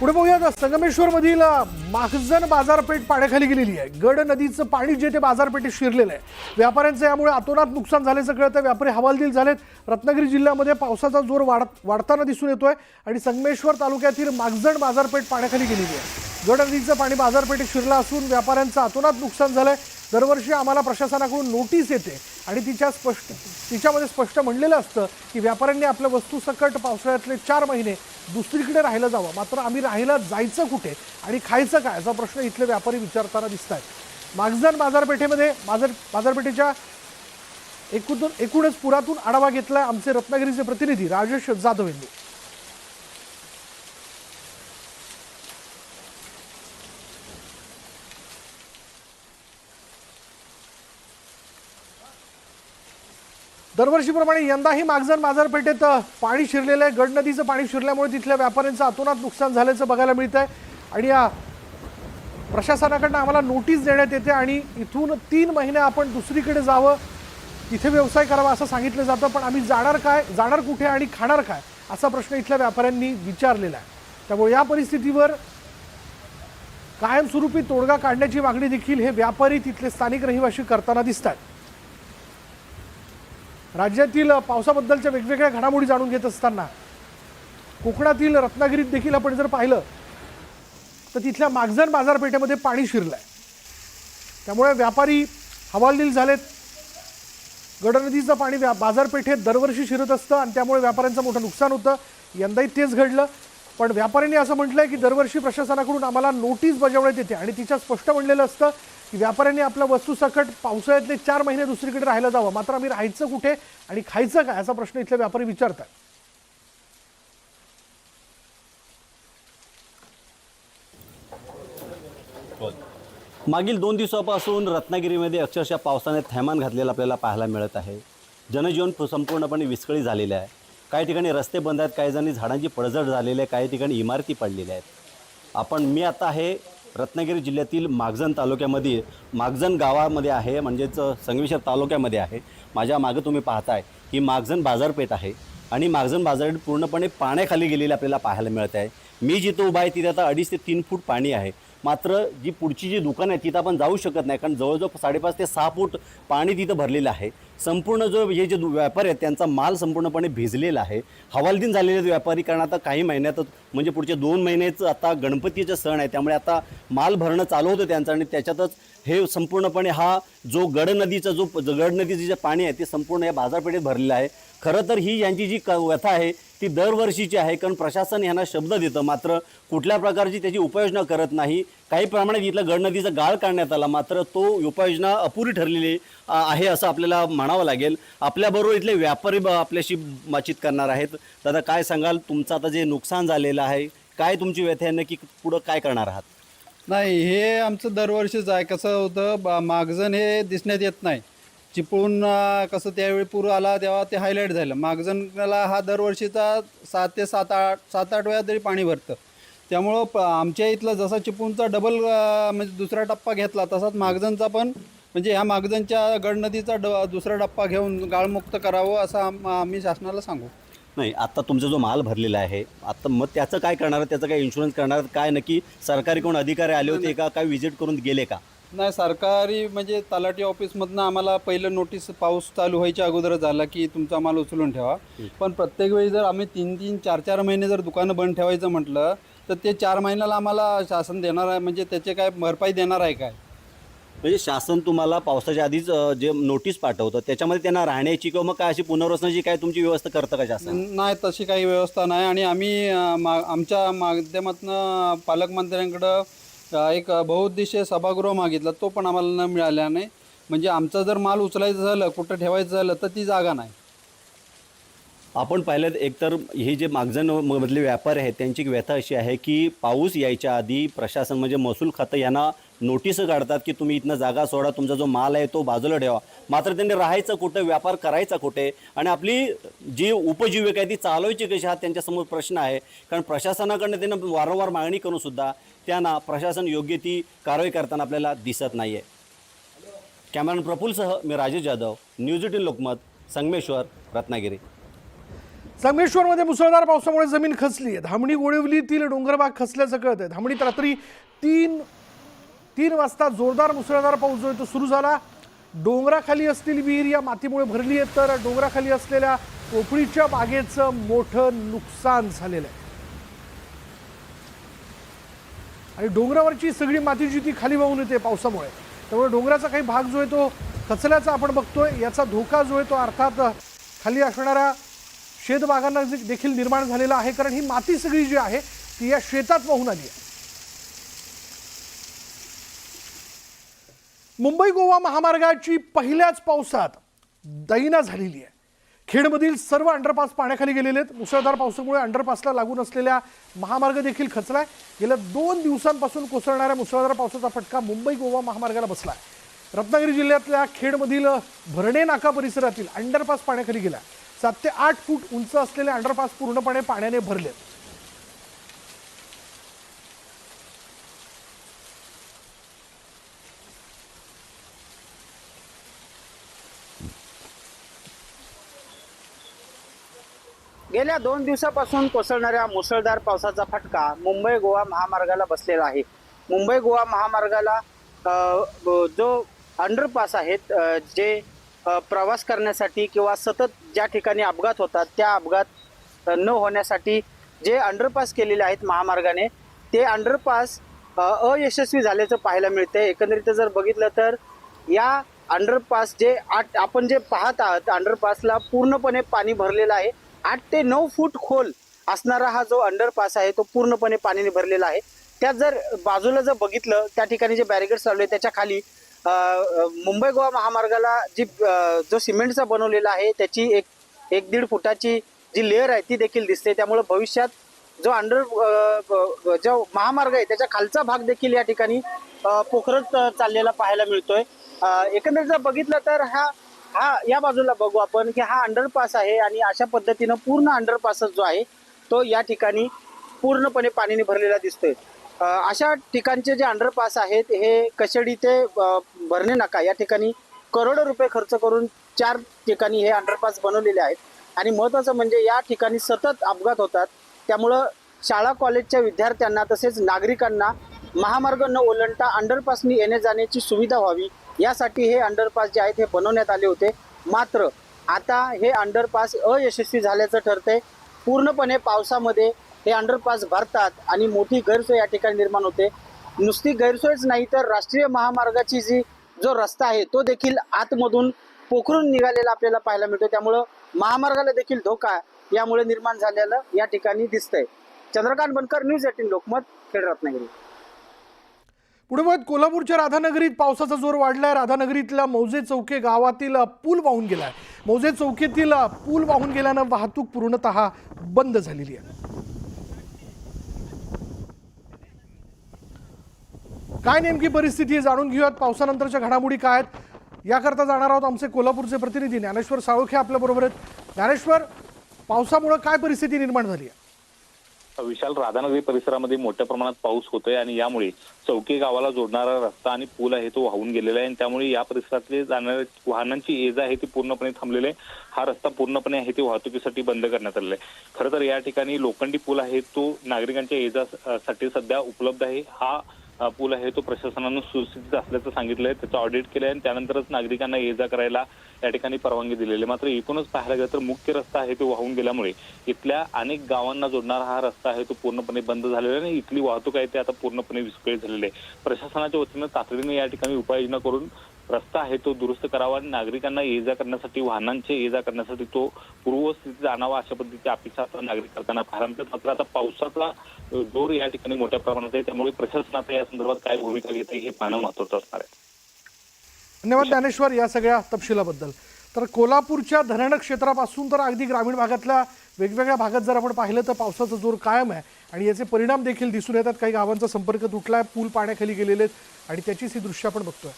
पुढे बघूया संगमेश्वर मधील माखजन बाजारपेठ पाण्याखाली गेलेली आहे। गड नदीचं पाणी जे ते बाजारपेठेत शिरलेलं आहे। व्यापाऱ्यांचं यामुळे अतोनात नुकसान झाल्याचं कळतं। व्यापारी हवालदिल झालेत। रत्नागिरी जिल्ह्यामध्ये पावसाचा जोर वाढताना दिसून येतोय आणि संगमेश्वर तालुक्यातील माखजन बाजारपेठ पाण्याखाली गेलेली आहे। गड नदीचं पाणी बाजारपेठेत शिरलं असून व्यापाऱ्यांचं अतोनात नुकसान झालंय। दरवर्षी आम्हाला प्रशासनाकडून नोटीस येते आणि तिच्यामध्ये स्पष्ट म्हणलेलं असतं की व्यापाऱ्यांनी आपल्या वस्तू सकट पावसाळ्यातले 4 महिने दुसरीकडे राहायला जावं, मात्र आम्ही राहायला जायचं कुठे आणि खायचं काय असा प्रश्न इथले व्यापारी विचारताना दिसतात। माखजन बाजारपेठेमध्ये बाजारपेठेच्या एकूणच पुरातून आढावा घेतलाय आमचे रत्नागिरीचे प्रतिनिधी राजेश जाधव यांनी। दरवर्षीप्रमाणे यंदाही माखजन बाजारपेठेत पाणी शिरलेलं आहे। गड नदीचं पाणी शिरल्यामुळे तिथल्या व्यापाऱ्यांचं अतोनात नुकसान झाल्याचं बघायला मिळतंय आणि या प्रशासनाकडून आम्हाला नोटीस देण्यात येते आणि इथून 3 महिने आपण दुसरीकडे जावं, तिथे व्यवसाय करावा असं सांगितलं जातं। पण आम्ही जाणार कुठे आणि खाणार काय असा प्रश्न इथल्या व्यापाऱ्यांनी विचारलेला आहे। त्यामुळे या परिस्थितीवर कायमस्वरूपी तोडगा काढण्याची मागणी देखील हे व्यापारी तिथले स्थानिक रहिवासी करताना दिसतात। राज्यातील पावसाबद्दलच्या वेगवेगळ्या घडामोडी जाणून घेत असताना कोकणातील रत्नागिरीत देखील आपण जर पाहिलं तर तिथल्या माखजन बाजारपेठेमध्ये पाणी शिरलंय। त्यामुळे व्यापारी हवालदिल झालेत। गड नदीचं पाणी बाजारपेठेत दरवर्षी शिरत असतं आणि त्यामुळे व्यापाऱ्यांचं मोठं नुकसान होतं। यंदाही तेच घडलं, पण व्यापाऱ्यांनी असं म्हटलंय की दरवर्षी प्रशासनाकडून आम्हाला नोटीस बजावण्यात येते आणि तिच्यात स्पष्ट म्हणलेलं असतं की व्यापाऱ्यांनी आपल्या वस्तू सकट पावसाळ्यातले 4 महिने दुसरीकडे राहायला जावं, मात्र आम्ही राहायचं कुठे आणि खायचं काय असा प्रश्न इथले व्यापारी विचारतात। मागील 2 दिवसापासून रत्नागिरीमध्ये अक्षरशः पावसाने थैमान घातलेलं आपल्याला पाहायला मिळत आहे। जनजीवन संपूर्णपणे विस्कळीत झालेले आहे। काही ठिकाणी रस्ते बंद आहेत, काही जणी झाडांची पडझड झालेली आहे, काही ठिकाणी इमारती पडलेल्या आहेत। मी आता आहे रत्नागिरी जिल्ह्यातील माखजन तालुक्यामध्ये माखजन गावामध्ये आहे, म्हणजेच संगमेश्वर तालुक्यामध्ये आहे। माझ्या मागे तुम्ही पाहताय ही माखजन बाजारपेठ आहे आणि माखजन बाजारपेठ पूर्णपणे पाण्याखाली गेलेली आपल्याला पाहायला मिळत आहे। मी जिथं उभा आहे तिथे आता 2.5 ते 3 फूट पाणी आहे, मात्र जी पुढची जी दुकान आहे तिथं आपण जाऊ शकत नाही, कारण जवळजवळ 5.5 ते 6 फूट पाणी तिथं भरलेलं आहे। संपूर्ण हे जे व्यापारी आहेत त्यांचा माल संपूर्णपणे भिजलेला आहे। हवालदिल झालेले व्यापारी, कारण आता काही महिन्यातच म्हणजे पुढचे 2 महिन्याचं आता गणपतीचे सण आहे, त्यामुळे आता माल भरणं चालू होतं त्यांचं आणि त्याच्यातच हे संपूर्णपणे हा जो गड नदीचं जे पाणी आहे ते संपूर्ण या बाजारपेठेत भरलेलं आहे। खरं तर ही यांची जी व्यथा आहे ती दरवर्षीची आहे, कारण प्रशासन यांना शब्द देतं, मात्र कुठल्या प्रकारची त्याची उपाययोजना करत नाही। काही प्रमाणात इथलं गड नदीचा गाळ काढण्यात आला, मात्र तो उपाययोजना अपुरी ठरलेली आहे असं आपल्याला म्हणावं लागेल। आपल्याबरोबर इथले व्यापारी आपल्याशी बातचीत करणार आहेत। दादा, काय सांगाल, तुमचं आता जे नुकसान झालेलं आहे, काय तुमची व्यथा आहे, नक्की पुढं काय करणार आहात? नाही, हे आमचं दरवर्षीच आहे। कसं होतं, माखजन हे दिसण्यात येत नाही, चिपळूण कसं त्यावेळी पूर आला तेव्हा ते हायलाईट झालं। माखजनला हा दरवर्षीचा 7 ते 7-8 वेळा तरी पाणी भरतं। त्यामुळं आमच्या इथलं जसा चिपळूणचा डबल म्हणजे दुसरा टप्पा घेतला, तसाच माखजनचा पण म्हणजे ह्या माखजनच्या गड नदीचा दुसरा टप्पा घेऊन गाळमुक्त करावं असं आम्ही शासनाला सांगू। नाही, आता तुमचा जो माल भरलेला आहे आता मग त्याचं काय करणार, त्याचं काय इन्शुरन्स करणार, काय नक्की सरकारी कोण अधिकारी आले होते का, काय व्हिजिट करून गेले का? नाही, सरकारी म्हणजे तलाठी ऑफिसमधनं आम्हाला पहिलं नोटीस पाऊस चालू व्हायच्या अगोदर झाला की तुमचा माल उचलून ठेवा। पण प्रत्येक वेळी जर आम्ही 3-3, 4-4 महिने जर दुकानं बंद ठेवायचं म्हटलं तर ते 4 महिन्याला आम्हाला शासन देणार आहे, म्हणजे त्याचे काय भरपाई देणार आहे काय? म्हणजे शासन तुम्हाला पावसाच्या आधीच जे नोटीस पाठवतं त्याच्यामध्ये त्यांना राहण्याची किंवा मग काय अशी पुनर्वसनाची काय तुमची व्यवस्था करतं का शासन? नाही, तशी काही व्यवस्था नाही आणि आम्ही आमच्या माध्यमातून पालकमंत्र्यांकडं एक बहुउद्देशीय सभागृह मागितला, तो पण आम्हाला न मिळाला नाही। म्हणजे आमचं जर माल उचलायचं झालं, कुठं ठेवायचं झालं तर ती जागा नाही। आपण पाहिलं एकतर हे जे माखजन मधले व्यापारी आहेत त्यांची व्यथा अशी आहे की पाऊस यायच्या आधी प्रशासन म्हणजे महसूल खातं यांना नोटीस काढतात की तुम्ही इथनं जागा सोडा, तुमचा जो माल आहे तो बाजूला ठेवा, मात्र त्यांनी राहायचं कुठे, व्यापार करायचा कुठे आणि आपली जी उपजीविका आहे ती चालवायची कशी, हा त्यांच्यासमोर प्रश्न आहे। कारण प्रशासनाकडनं त्यांना वारंवार मागणी करून सुद्धा त्यांना प्रशासन योग्य ती कारवाई करताना आपल्याला दिसत नाही आहे। कॅमेरामॅन प्रफुल्लसह मी राजेश जाधव, न्यूज 18 लोकमत, संगमेश्वर, रत्नागिरी। संगमेश्वरमध्ये मुसळधार पावसामुळे जमीन खचली आहे. धामणी गोळिवलीतील डोंगरभाग खचल्याचं कळत आहे. धामणीत रात्री तीन वाजता जोरदार मुसळधार पाऊस जो आहे तो सुरू झाला. डोंगराखाली असलेली विहीर या मातीमुळे भरली आहे, तर डोंगराखाली असलेल्या पोपळीच्या बागेचं मोठं नुकसान झालेलं आहे. आणि डोंगरावरची सगळी माती जी ती खाली वाहून येते पावसामुळे, त्यामुळे डोंगराचा काही भाग जो आहे तो खचल्याचा आपण बघतोय. याचा धोका जो आहे तो अर्थात खाली असणाऱ्या शेतबागांना देखील निर्माण झालेला आहे, कारण ही माती सगळी जी आहे ती या शेतात वाहून आली आहे. मुंबई गोवा महामार्गाची पहिल्याच पावसात दैना झालेली आहे. खेडमधील सर्व अंडरपास पाण्याखाली गेलेले आहेत. मुसळधार पावसामुळे अंडरपासला लागून असलेल्या महामार्ग देखील खचलाय. गेल्या 2 दिवसांपासून कोसळणाऱ्या मुसळधार पावसाचा फटका मुंबई गोवा महामार्गाला बसलाय. रत्नागिरी जिल्ह्यातल्या खेडमधील भरणे नाका परिसरातील अंडरपास पाण्याखाली गेला. 7 ते 8 फूट उंच असलेले अंडरपास पूर्णपणे पाण्याने भरले. गेल्या 2 दिवसापासून कोसळणाऱ्या मुसळधार पावसाचा फटका मुंबई गोवा महामार्गाला बसलेला आहे. मुंबई गोवा महामार्गाला जो अंडरपास आहेत, जे प्रवास करण्यासाठी किंवा सतत ज्या ठिकाणी अपघात होतात त्या अपघात न होण्यासाठी जे अंडरपास केलेले आहेत महामार्गाने, ते अंडरपास अयशस्वी झाल्याचं पाहायला मिळते. एकंदरीत जर बघितलं तर या अंडरपास आपण जे पाहत आहात, अंडरपासला पूर्णपणे पाणी भरलेलं आहे. 8 ते 9 फूट खोल असणारा हा जो अंडरपास आहे तो पूर्णपणे पाण्याने भरलेला आहे. त्यात जर बाजूला जर बघितलं, त्या ठिकाणी जे बॅरिकेड्स लावले त्याच्या खाली मुंबई गोवा महामार्गाला जो सिमेंटचा बनवलेला आहे त्याची 1-1.5 फुटाची जी लेअर आहे ती देखील दिसते. त्यामुळे भविष्यात जो महामार्ग आहे त्याच्या खालचा भाग देखील या ठिकाणी पोखरत चाललेला पाहायला मिळतोय. एकंदरीत जर बघितलं तर या बाजूला बघू आपण की हा अंडरपास आहे आणि अशा पद्धतीनं पूर्ण अंडरपास जो आहे तो या ठिकाणी पूर्णपणे पाण्याने भरलेला दिसतोय. अशा ठिकाणचे जे अंडरपास आहेत हे कशेडी ते भरणे नाका या ठिकाणी करोडो रुपये खर्च करून 4 ठिकाणी हे अंडरपास बनवलेले आहेत. आणि महत्त्वाचं म्हणजे या ठिकाणी सतत अपघात होतात, त्यामुळं शाळा कॉलेजच्या विद्यार्थ्यांना तसेच नागरिकांना महामार्ग न ओलांडता अंडरपासनी येणे जाण्याची सुविधा व्हावी यासाठी हे अंडरपास जे आहेत हे बनवण्यात आले होते. मात्र आता हे अंडरपास अयशस्वी झाल्याचं ठरतंय. पूर्णपणे पावसामध्ये हे अंडरपास भरतात आणि मोठी गैरसोय या ठिकाणी निर्माण होते. नुसती गैरसोयच नाही तर राष्ट्रीय महामार्गाची जो रस्ता आहे तो देखील आतमधून पोखरून निघालेला आपल्याला पाहायला मिळतो. त्यामुळं महामार्गाला देखील धोका यामुळे निर्माण झालेला या ठिकाणी दिसतंय. चंद्रकांत बनकर, न्यूज 18 लोकमत, खेड, रत्नागिरी. पुढे मग कोल्हापूरच्या राधानगरीत पावसाचा जोर वाढलाय. राधानगरीतल्या मौजे चौके गावातील पूल वाहून गेलाय. मौजे चौकेतील पूल वाहून गेल्यानं वाहतूक पूर्णतः बंद झालेली आहे. काय नेमकी परिस्थिती आहे जाणून घेऊयात. पावसानंतरच्या घडामोडी काय आहेत याकरता जाणार आहोत. आमचे कोल्हापूरचे प्रतिनिधी ज्ञानेश्वर साळोखे आपल्या बरोबर आहेत. ज्ञानेश्वर, पावसामुळे काय परिस्थिती निर्माण झाली आहे? विशाल, राधानगरी परिसरामध्ये मोठ्या प्रमाणात पाऊस होतोय आणि यामुळे चौके गावाला जोडणारा रस्ता आणि पूल आहे तो वाहून गेलेला आहे आणि त्यामुळे या परिसरातले जाणाऱ्या वाहनांची ये जा आहे ती पूर्णपणे थांबलेली आहे. हा रस्ता पूर्णपणे आहे ते वाहतुकीसाठी बंद करण्यात आलेला आहे. खरं तर या ठिकाणी लोखंडी पूल आहे तो नागरिकांच्या ये जासाठी सध्या उपलब्ध आहे. हा पूल आहे तो प्रशासनानं सुस्थितीत असल्याचं सांगितलंय, त्याचं ऑडिट केलंय आणि त्यानंतरच नागरिकांना ये जा करायला या ठिकाणी परवानगी दिलेली आहे. मात्र एकूणच पाहायला गेलं तर मुख्य रस्ता आहे तो वाहून गेल्यामुळे इथल्या अनेक गावांना जोडणारा हा रस्ता आहे तो पूर्णपणे बंद झालेला आहे आणि इथली वाहतूक आहे ते आता पूर्णपणे विस्कळीत झालेली आहे. प्रशासनाच्या वतीनं तातडीने या ठिकाणी उपाययोजना करून रस्ता आहे तो दुरुस्त करावा आणि नागरिकांना ये जा करण्यासाठी, वाहनांचे ये जा करण्यासाठी तो पूर्वस्थितीत आणावा अशा पद्धतीची अपेक्षा आता नागरिक करताना पाहायला मिळतात. मात्र आता पावसाचा जोर या ठिकाणी मोठ्या प्रमाणात आहे, त्यामुळे प्रशासन आता या संदर्भात काय भूमिका घेते हे पाहणं महत्त्वाचं असणार आहे. धन्यवाद ज्ञानेश्वर या सगळ्या तपशिलाबद्दल. तर कोल्हापूरच्या धरण क्षेत्रापासून तर अगदी ग्रामीण भागातल्या वेगवेगळ्या भागात जर आपण पाहिलं तर पावसाचा जोर कायम आहे आणि याचे परिणाम देखील दिसून येतात. काही गावांचा संपर्क तुटलाय, पूल पाण्याखाली गेलेले आहेत आणि त्याचीच ही दृश्य आपण बघतोय.